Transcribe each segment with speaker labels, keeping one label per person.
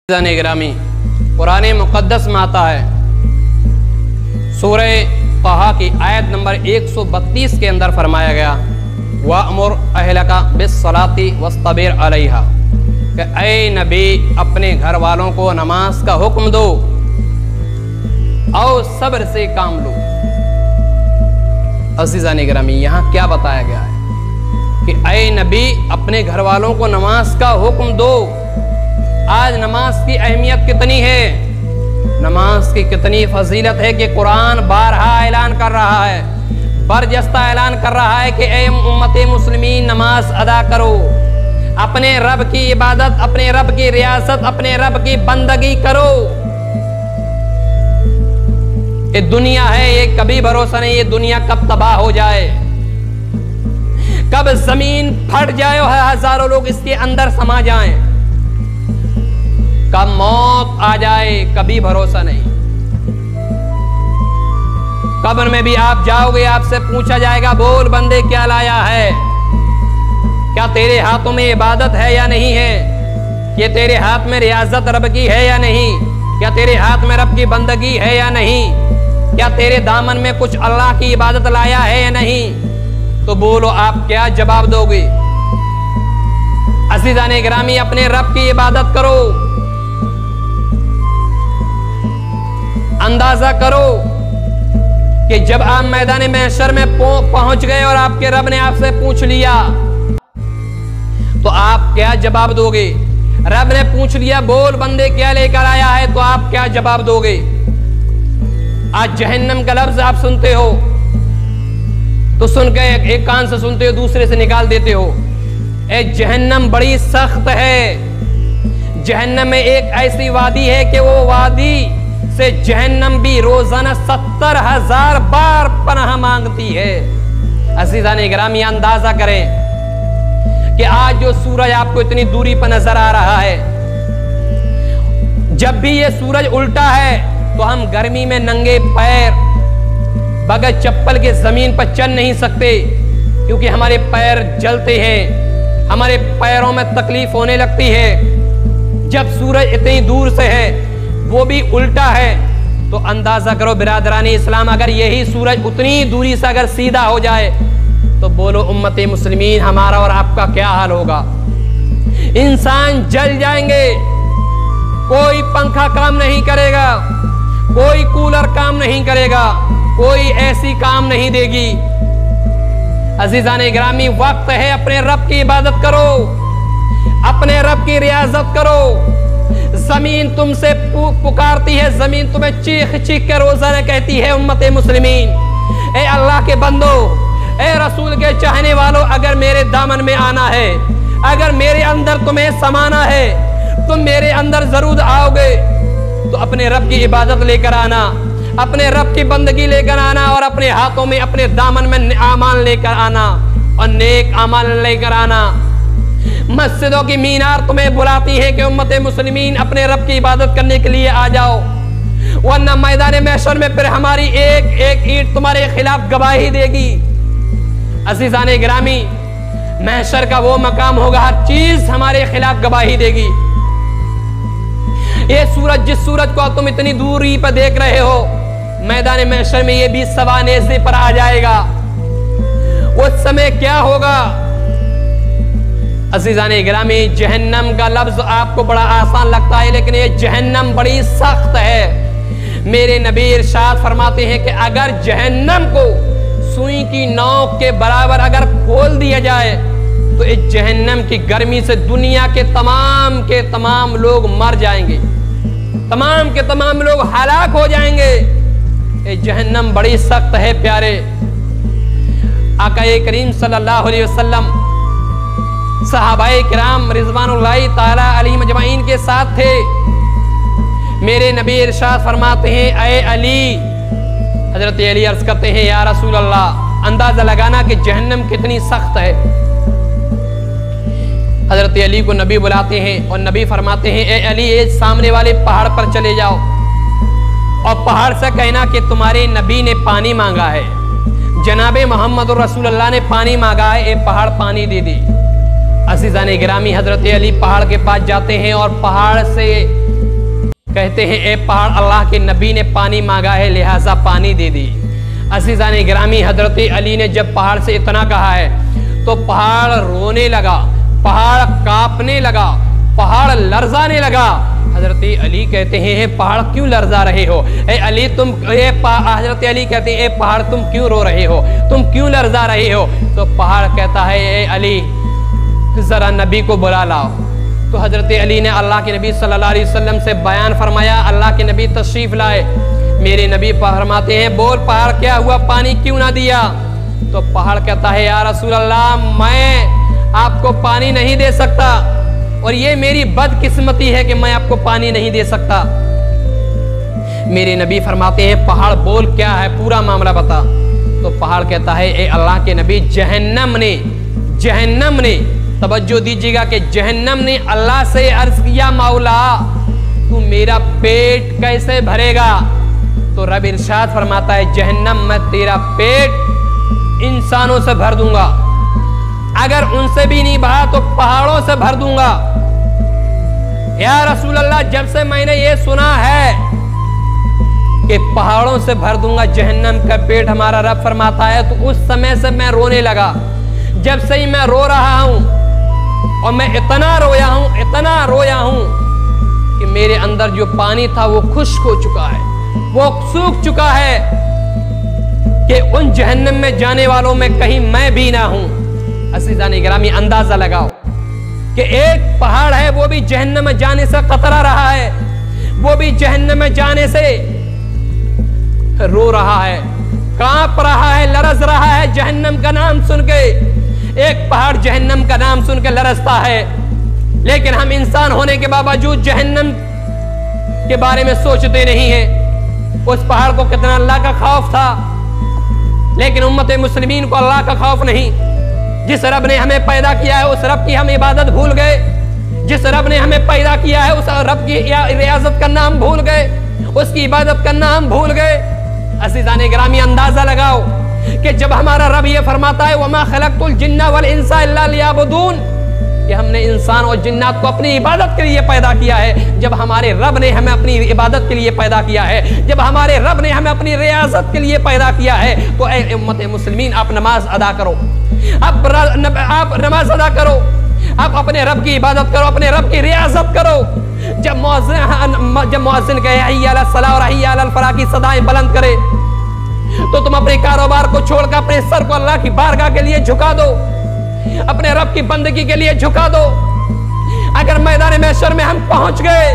Speaker 1: ग्रामी कुरान मुक़द्दस में आता है, सूरह तहा की आयत नंबर 132 के अंदर फरमाया गया वअमुर अहलका बिस्सलाति वस्तबिर अलैहा, कि ऐ नबी अपने घर वालों को नमाज का हुक्म दो और सब्र से काम लो। अज़ीज़ान ग्रामी, यहाँ क्या बताया गया है कि ऐ नबी अपने घर वालों को नमाज का हुक्म दो। आज नमाज की अहमियत कितनी है, नमाज की कितनी फजीलत है कि कुरान बारहा ऐलान कर रहा है, बरजस्ता ऐलान कर रहा है कि ऐ उम्मत मुस्लिमीन नमाज अदा करो, अपने रब की इबादत, अपने रब की रियासत, अपने रब की बंदगी करो। ये दुनिया है, ये कभी भरोसा नहीं, ये दुनिया कब तबाह हो जाए, कब जमीन फट जाए और हजारों लोग इसके अंदर समा जाएं, कब मौत आ जाए, कभी भरोसा नहीं। कब्र में भी आप जाओगे, आपसे पूछा जाएगा बोल बंदे क्या लाया है, क्या तेरे हाथों में इबादत है या नहीं है, ये तेरे हाथ में रियाजत रब की है या नहीं, क्या तेरे हाथ में रब की बंदगी है या नहीं, क्या तेरे दामन में कुछ अल्लाह की इबादत लाया है या नहीं। तो बोलो आप क्या जवाब दोगे। अज़ीज़ान गिरामी, अपने रब की इबादत करो, अंदाजा करो कि जब आप मैदान महशर में पहुंच गए और आपके रब ने आपसे पूछ लिया तो आप क्या जवाब दोगे। रब ने पूछ लिया बोल बंदे क्या लेकर आया है, तो आप क्या जवाब दोगे। आज जहन्नम का लफ्ज आप सुनते हो तो सुन के एक कान से सुनते हो, दूसरे से निकाल देते हो। ए जहन्नम बड़ी सख्त है। जहन्नम में एक ऐसी वादी है कि वो वादी से जहन्नम भी रोजाना 70,000 बार पनाह मांगती है। अज़ीज़ान गिरामी, अंदाजा करें कि आज जो सूरज आपको इतनी दूरी पर नजर आ रहा है, जब भी ये सूरज उल्टा है तो हम गर्मी में नंगे पैर बगैर चप्पल के जमीन पर चल नहीं सकते, क्योंकि हमारे पैर जलते हैं, हमारे पैरों में तकलीफ होने लगती है। जब सूरज इतनी दूर से है, वो भी उल्टा है, तो अंदाजा करो बिरादरानी इस्लाम, अगर यही सूरज उतनी दूरी से अगर सीधा हो जाए तो बोलो उम्मत मुस्लिमीन हमारा और आपका क्या हाल होगा। इंसान जल जाएंगे, कोई पंखा काम नहीं करेगा, कोई कूलर काम नहीं करेगा, कोई ऐसी काम नहीं देगी। अज़ीज़ान गिरामी, वक्त है अपने रब की इबादत करो, अपने रब की रियाजत करो। जमीन तुमसे पुकारती है, जमीन तुम्हें चीख चीख कर रोजाना कहती है उम्मत मुस्लिमीन, ए अल्लाह के बंदो, ए रसूल के चाहने वालों, अगर मेरे दामन में आना है, अगर मेरे अंदर तुम्हें समाना है, तुम मेरे अंदर जरूर आओगे, तो अपने रब की इबादत लेकर आना, अपने रब की बंदगी लेकर आना, और अपने हाथों में अपने दामन में आमाल लेकर आना और नेक आमाल लेकर आना। मस्जिदों की मीनार तुम्हें बुलाती है कि उम्मत मुस्लिमीन अपने रब की इबादत करने के लिए आ जाओ, वरना मैदान महशर में फिर हमारी एक एक ईंट तुम्हारे खिलाफ गवाही देगी। अज़ीज़ान गिरामी, महशर का वो मकाम होगा, हर चीज हमारे खिलाफ गवाही देगी। ये सूरज, जिस सूरज को तुम इतनी दूरी पर देख रहे हो, मैदान महशर में ये भी सवा नेज़े पर आ जाएगा। उस समय क्या होगा। अज़ीज़ान गिरामी, जहन्नम का लफ्ज आपको बड़ा आसान लगता है, लेकिन ये जहन्नम बड़ी सख्त है। मेरे नबी इरशाद फरमाते हैं कि अगर जहन्नम को सुई की नोक के बराबर अगर खोल दिया जाए तो इस जहन्नम की गर्मी से दुनिया के तमाम लोग मर जाएंगे, तमाम के तमाम लोग हलाक हो जाएंगे। ये जहन्नम बड़ी सख्त है प्यारे। आका करीम सल्लल्लाहु अलैहि वसल्लम सहाबाए किराम रिज़वानुल्लाहि ताला अलैहिम अजमाइन के साथ थे। मेरे नबी इरशाद फरमाते हैं ऐ अली, हजरत अली अर्ज करते हैं या रसूल अल्लाह, अंदाजा लगाना कि जहन्नम कितनी सख्त है। हजरत अली को नबी बुलाते हैं और नबी फरमाते हैं ए अली, ये सामने वाले पहाड़ पर चले जाओ और पहाड़ से कहना कि तुम्हारे नबी ने पानी मांगा है, जनाबे मोहम्मद रसूलुल्लाह ने पानी मांगा है, ए पहाड़ पानी दे दे। अज़ीज़ान गिरामी, हजरत अली पहाड़ के पास जाते हैं और पहाड़ से کہتے ہیں اے پہاڑ اللہ کے نبی نے پانی مانگا ہے لہٰذا پانی دے دی۔ عزیزان گرامی حضرت علی نے جب پہاڑ سے اتنا کہا ہے تو پہاڑ رونے لگا، پہاڑ کانپنے لگا، پہاڑ لرزانے لگا۔ حضرت علی کہتے ہیں اے پہاڑ کیوں لرزا رہے ہو؟ حضرت علی کہتے ہیں اے پہاڑ تم کیوں رو رہے ہو؟ تم کیوں لرزا رہے ہو؟ تو پہاڑ کہتا ہے اے علی ذرا نبی کو بلا لاؤ۔ تو حضرت علی نے اللہ کے نبی صلی اللہ علیہ وسلم سے بیان فرمایا، اللہ کے نبی تشریف لائے۔ میرے نبی فرماتے ہیں بول پہاڑ کیا ہوا، پانی کیوں نہ دیا؟ تو پہاڑ کہتا ہے یا رسول اللہ میں آپ کو پانی نہیں دے سکتا، اور یہ میری بدقسمتی ہے کہ میں آپ کو پانی نہیں دے سکتا۔ میرے نبی فرماتے ہیں پہاڑ بول کیا ہے، پورا معاملہ بتا۔ تو پہاڑ کہتا ہے اے اللہ کے نبی جہنم نے توجہ دیجیے گا کہ جہنم نے اللہ سے عرض کیا مولا تو میرا پیٹ کیسے بھرے گا؟ تو رب ارشاد فرماتا ہے جہنم میں تیرا پیٹ انسانوں سے بھر دوں گا، اگر ان سے بھی نہیں بھرا تو پہاڑوں سے بھر دوں گا۔ یا رسول اللہ جب سے میں نے یہ سنا ہے کہ پہاڑوں سے بھر دوں گا جہنم کا پیٹ ہمارا رب فرماتا ہے، تو اس سمے سے میں رونے لگا۔ جب سے ہی میں رو رہا ہوں اور میں اتنا رویا ہوں کہ میرے اندر جو پانی تھا وہ خشک ہو چکا ہے، وہ سوکھ چکا ہے کہ ان جہنم میں جانے والوں میں کہیں میں بھی نہ ہوں۔ عزیزان گرامی اندازہ لگاؤ کہ ایک پہاڑ ہے وہ بھی جہنم میں جانے سے قطرا رہا ہے، وہ بھی جہنم میں جانے سے رو رہا ہے، کانپ رہا ہے، لرز رہا ہے جہنم کا نام سن کے۔ ایک پہاڑ جہنم کا نام سن کے لرزتا ہے، لیکن ہم انسان ہونے کے باوجود جہنم کے بارے میں سوچتے نہیں ہیں۔ اس پہاڑ کو کتنا اللہ کا خوف تھا، لیکن امت مسلمین کو اللہ کا خوف نہیں۔ جس رب نے ہمیں پیدا کیا ہے اس رب کی ہم عبادت بھول گئے، جس رب نے ہمیں پیدا کیا ہے اس رب کی ریاضت کا نام بھول گئے، اس کی عبادت کا نام بھول گئے۔ عزیزان گرامی اندازہ لگاؤ کہ جب ہمارا رب یہ فرماتا ہے وَمَا خَلَقْتُ الْجِنَّ وَالْإِنسَ إِلَّا لِيَعْبُدُونَ کہ ہم نے انسان اور جنات کو اپنی عبادت کے لیے پیدا کیا ہے، جب ہمارے رب نے ہمیں اپنی عبادت کے لیے پیدا کیا ہے، جب ہمارے رب نے ہمیں اپنی ریاضت کے لیے پیدا کیا ہے، تو اے امت مسلمین آپ نماز ادا کرو، آپ نماز ادا کرو، آپ اپنے رب کی عبادت کرو، اپنے رب کی ریاضت کرو۔ جب مؤذن کہے حی علی الصلاۃ اور حی علی الفلاح کی صدائیں بلند کرے تو تم اپنے کاروبار کو چھوڑ کر اپنے سر کو اللہ کی بارگاہ کے لیے جھکا دو، اپنے رب کی بندگی کے لیے جھکا دو۔ اگر میدان محشر میں ہم پہنچ گئے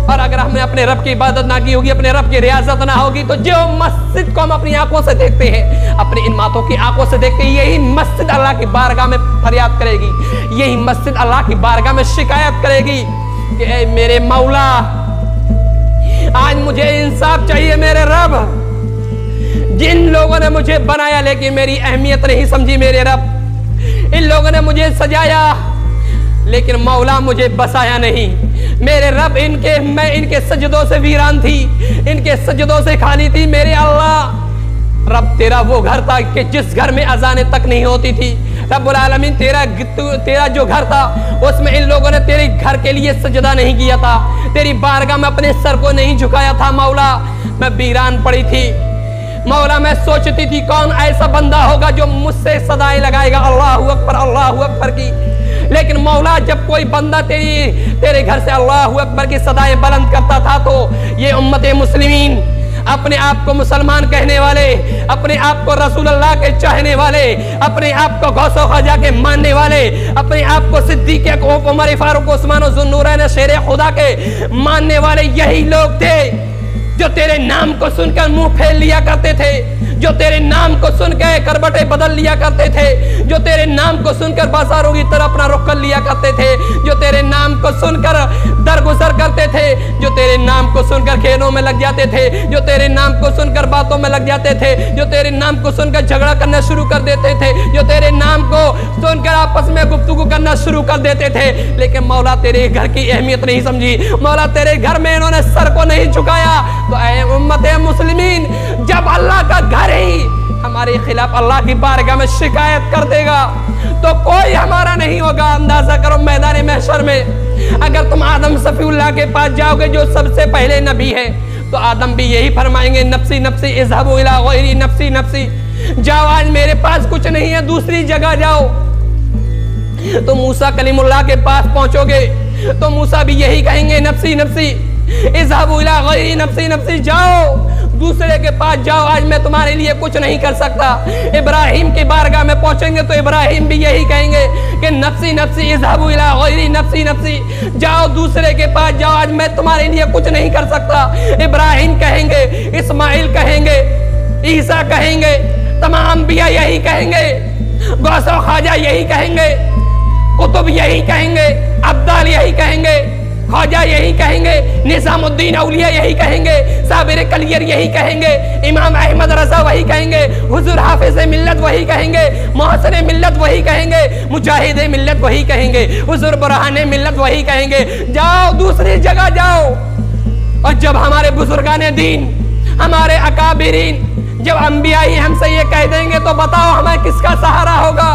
Speaker 1: اور اگر ہم نے اپنے رب کی عبادت نہ کی ہوگی، اپنے رب کی ریاضت نہ ہوگی، تو جو مسجد کو ہم اپنی آنکھوں سے دیکھتے ہیں، اپنی ان ماتوں کی آنکھوں سے دیکھتے ہیں، یہی مسجد اللہ کی بارگاہ میں فریاد کرے گی، یہی مسجد اللہ کی بارگاہ میں شکایت کرے گی کہ اے میرے مولا آج مجھے انصاف چاہیے۔ میرے رب جن لوگوں نے مجھے بنایا لیکن میری اہمیت نہیں سمجھی، میرے رب ان لوگوں نے مجھے سجایا لیکن مولا مجھے بسایا نہیں، میرے رب میں ان کے سجدوں سے ویران تھی، ان کے سجدوں سے خالی تھی۔ میرے اللہ رب تیرا وہ گھر تھا کہ جس گھر میں اذانیں تک نہیں ہوتی تھی، رب العالمین تیرا جو گھر تھا اس میں ان لوگوں نے تیرے گھر کے لیے سجدہ نہیں کیا تھا، تیری بارگاہ میں اپنے سر کو نہیں جھکایا تھا۔ مولا میں ویران پڑی تھی، مولا میں سوچتی تھی کون ایسا بندہ ہوگا جو مجھ سے صدائیں لگائے گا اللہ اکبر کی، لیکن مولا جب کوئی بندہ تیرے گھر سے اللہ اکبر کی صدائیں بلند کرتا تھا تو یہ امت مسلمین اپنے آپ کو مسلمان کہنے والے، اپنے آپ کو رسول اللہ کے چاہنے والے، اپنے آپ کو غوث و خواجہ کے ماننے والے، اپنے آپ کو صدیق اکبر عمر فاروق عثمان و ذوالنورین شیر خدا کے ماننے والے یہی لوگ تھے جو تیرے نام کو سن کر منہ پھیر لیا کرتے تھے، جو تیرے نام کو سن کے کربٹیں بدل لیا کرتے تھے، جو تیرے نام کو سن کر بازاروں کی طرف اپنا رخ کر لیا کرتے تھے، جو تیرے نام کو سن کر درگزر کرتے تھے، جو تیرے نام کو سن کر کھیلوں میں لگ جاتے تھے، جو تیرے نام کو سن کر باتوں میں لگ جاتے تھے، جو تیرے نام کو سن کر جھگڑا کرنا شروع کر دیتے تھے، جو تیرے نام کو سن کر آپس میں گفتگو کرنا شروع کر دیتے تھے، لیکن مولا تیرے گھر کی اہمیت نہیں سمجھی، مولا تیرے گھر میں انہوں نے سر کو نہیں جھکایا۔ تو اے امت مسلمین جب اللہ کا گھر ہی ہمارے خلاف اللہ کی بارگاہ میں شکایت کر دے گا تو کوئی ہمارا نہیں ہوگا۔ اندازہ کرو میدان محشر میں अगर तुम आदम सफीउल्लाह के पास जाओगे जो सबसे पहले नबी है, तो आदम भी यही फरमाएंगे, नफ्सी नफ्सी इज़हबू इला गैरी नफ्सी नफ्सी, जाओ आज मेरे पास कुछ नहीं है, दूसरी जगह जाओ। तो मूसा कलीमुल्लाह के पास पहुंचोगे तो मूसा भी यही कहेंगे, नफ्सी नफ्सी इज़हबू इला गैरी नफ्सी नफ्सी, जाओ दूसरे के पास जाओ, आज मैं तुम्हारे लिए कुछ नहीं कर सकता। इब्राहिम की बारगाह में पहुंचेंगे तो इब्राहिम भी यही कहेंगे कि नफ्सी नफ्सी इज़हबू इला गैरी नफ्सी नफ्सी, जाओ दूसरे के पास जाओ, आज मैं तुम्हारे लिए कुछ नहीं कर सकता। इब्राहिम कहेंगे, इस्माइल कहेंगे, ईसा कहेंगे, तमाम अंबिया यही कहेंगे, गौसो ख्वाजा यही कहेंगे, कुतुब यही कहेंगे, अब्दाल यही कहेंगे, ख्वाजा यही कहेंगे, निजामुद्दीन औलिया यही कहेंगे, साबिर कलियर यही कहेंगे, इमाम अहमद रज़ा वही कहेंगे, हुजूर हाफिज़ मिल्लत वही कहेंगे, मुहसिन मिल्लत वही कहेंगे, मुजाहिद मिल्लत वही कहेंगे, हुजूर बुरहान मिल्लत वही कहेंगे, जाओ दूसरी जगह जाओ। और जब हमारे बुजुर्गान दीन, हमारे अकाबिरीन, जब अंबिया ही हमसे ये कह देंगे तो बताओ हमें किसका सहारा होगा।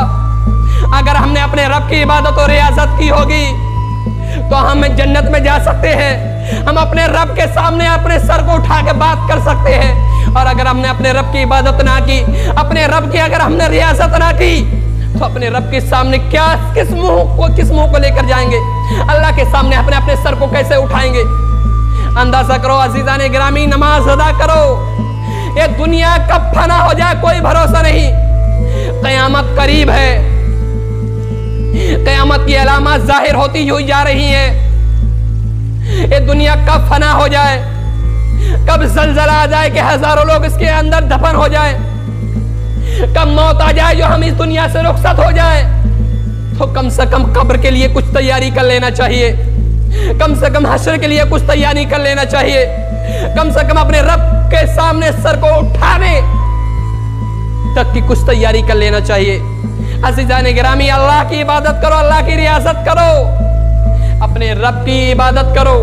Speaker 1: अगर हमने अपने रब की इबादत और रियाजत की होगी तो हम जन्नत में जा सकते हैं, हम अपने रब के सामने अपने सर को उठा के बात कर सकते हैं। और अगर हमने अपने रब की इबादत ना की, अपने रब की अगर हमने रियासत ना की, तो अपने रब के सामने क्या किस मुंह को लेकर जाएंगे, अल्लाह के सामने अपने अपने सर को कैसे उठाएंगे। अंदाजा करो अजीजान गिरामी, नमाज अदा करो, ये दुनिया कब फना हो जाए कोई भरोसा नहीं। क़यामत करीब है, क़यामत की अलामत जाहिर होती हुई जा रही है। ये दुनिया कब फना हो जाए, कब ज़लज़ला आ जाए कि हजारों लोग इसके अंदर दफन हो जाए, कब मौत आ जाए जो हम इस दुनिया से रुखसत हो जाए। तो कम से कम कब्र के लिए कुछ तैयारी कर लेना चाहिए, कम से कम हश्र के लिए कुछ तैयारी कर लेना चाहिए, कम से कम अपने रब के सामने सर को उठाने तक की कुछ तैयारी कर लेना चाहिए। अज़ीज़ान गिरामी, अल्लाह की इबादत करो, अल्लाह की रियासत करो, अपने रब की इबादत करो।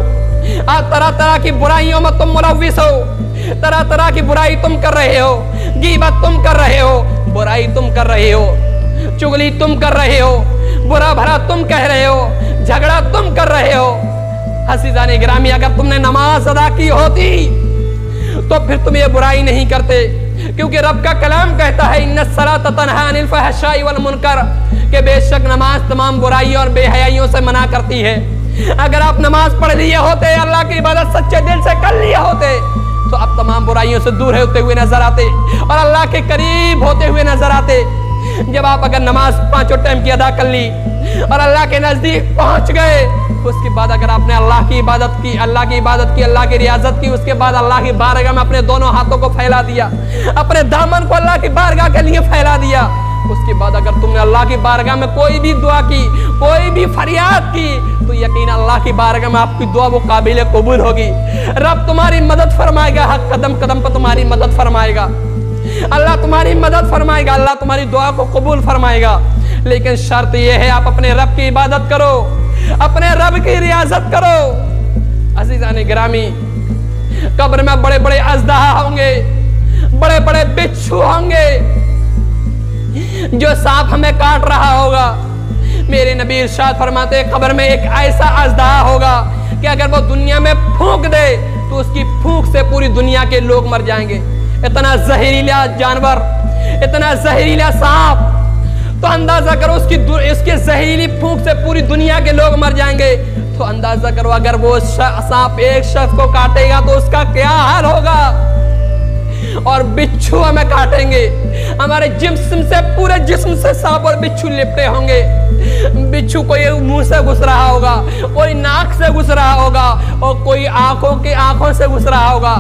Speaker 1: आज तरह तरह की बुराइयों में तुम मुलव्विस हो, तरह तरह की बुराई तुम कर रहे हो, गीबत तुम कर रहे हो, बुराई तुम कर रहे हो, चुगली तुम कर रहे हो, बुरा भरा तुम कह रहे हो, झगड़ा तुम कर रहे हो। अज़ीज़ान गिरामी, अगर तुमने नमाज अदा की होती तो फिर तुम ये बुराई नहीं करते, क्योंकि रब का कलाम कहता है, इन्नस्सलात तन्हा अनिल फहशाई वल मुनकर, कि बेशक नमाज तमाम बुराइयों और बेहयाइयों से मना करती है। अगर आप नमाज पढ़ लिए होते, अल्लाह की इबादत सच्चे दिल से कर लिए होते, तो आप तमाम बुराइयों से दूर होते हुए नजर आते और अल्लाह के करीब होते हुए नजर आते। जब आप अगर नमाज पांचों टाइम की अदा कर ली और अल्लाह के नजदीक पहुंच गए, उसके बाद अगर आपने अल्लाह की इबादत की, अल्लाह की इबादत की, अल्लाह की रियाजत की, उसके बाद अल्लाह की बारगाह में अपने दोनों हाथों को फैला दिया, अपने दामन को अल्लाह की बारगाह के लिए फैला दिया, उसके बाद अगर तुमने अल्लाह की बारगाह में कोई भी दुआ की, कोई भी फरियाद की, तो यकीन अल्लाह की बारगाह में आपकी दुआ वो काबिल कबूल होगी। रब तुम्हारी मदद फरमाएगा, हर कदम कदम पर तुम्हारी मदद फरमाएगा, अल्लाह तुम्हारी मदद फरमाएगा, अल्लाह तुम्हारी दुआ को कबूल फरमाएगा। लेकिन शर्त यह है, आप अपने रब की इबादत करो, अपने रब की रियाजत करो। अज़ीज़ान गिरामी, कब्र में बड़े बड़े अज़दहा होंगे, बड़े बड़े बिच्छू होंगे, जो सांप हमें काट रहा होगा। मेरे नबी इरशाद फरमाते, कब्र में एक ऐसा अज़दहा होगा कि अगर वो दुनिया में फूंक दे तो उसकी फूंक से पूरी दुनिया के लोग मर जाएंगे। इतना जहरीला जानवर, इतना जहरीला सांप, तो अंदाजा करो इसके जहरीली फूंक से पूरी दुनिया के लोग मर जाएंगे। तो अंदाजा करो अगर वो सांप एक शख्स को काटेगा तो उसका क्या हाल होगा। और बिच्छू हमें काटेंगे, हमारे जिस्म से, पूरे जिस्म से सांप और बिच्छू लिपटे होंगे। बिच्छू कोई मुंह से घुस रहा होगा, कोई नाक से घुस रहा होगा और कोई आंखों से घुस रहा होगा।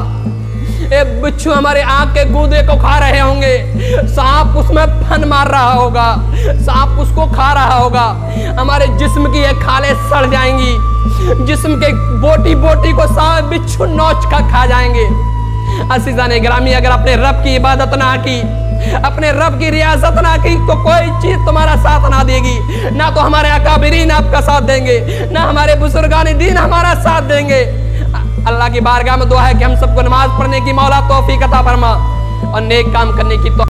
Speaker 1: बिच्छू हमारे आंख के गूदे को खा रहे होंगे, सांप उसमें फन मार रहा होगा, सांप उसको खा रहा होगा। हमारे जिस्म की ये खालें सड़ जाएंगी, जिस्म के बोटी बोटी को सांप बिच्छू नोच कर खा जाएंगे। अज़ीज़ान गिरामी, अगर अपने रब की इबादत ना की, अपने रब की रियासत ना की, तो कोई चीज तुम्हारा साथ ना देगी। ना तो हमारे अकाबिरीन आपका साथ देंगे, ना हमारे बुजुर्गान दीन हमारा साथ देंगे। अल्लाह की बारगाह में दुआ है कि हम सबको नमाज पढ़ने की मौला तौफीक अता फरमा और नेक काम करने की